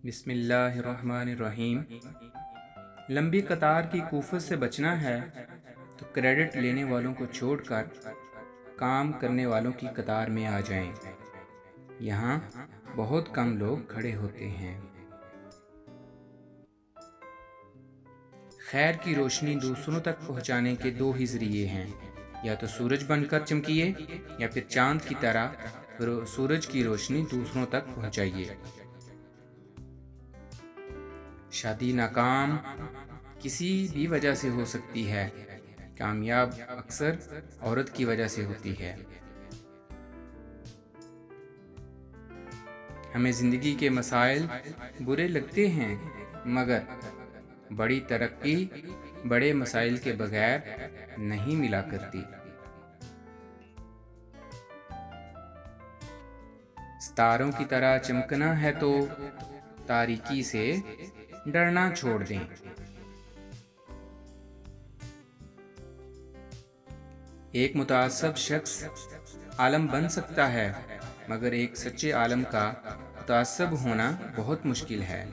बिस्मिल्लाहिर्रहमानिर्रहीम। लंबी कतार की कुफत से बचना है तो क्रेडिट लेने वालों को छोड़कर काम करने वालों की कतार में आ जाएं। यहाँ बहुत कम लोग खड़े होते हैं। खैर की रोशनी दूसरों तक पहुँचाने के दो ही जरिए हैं, या तो सूरज बनकर चमकिए या फिर चांद की तरह सूरज की रोशनी दूसरों तक पहुँचाइए। शादी नाकाम किसी भी वजह से हो सकती है, कामयाब अक्सर औरत की वजह से होती है। हमें ज़िंदगी के मसाइल बुरे लगते हैं, मगर बड़ी तरक्की बड़े मसाइल के बगैर नहीं मिला करती। सितारों की तरह चमकना है तो तारीकी से डरना छोड़ दें। एक मुतासब शख्स आलम बन सकता है, मगर एक सच्चे आलम का मुतासब होना बहुत मुश्किल है।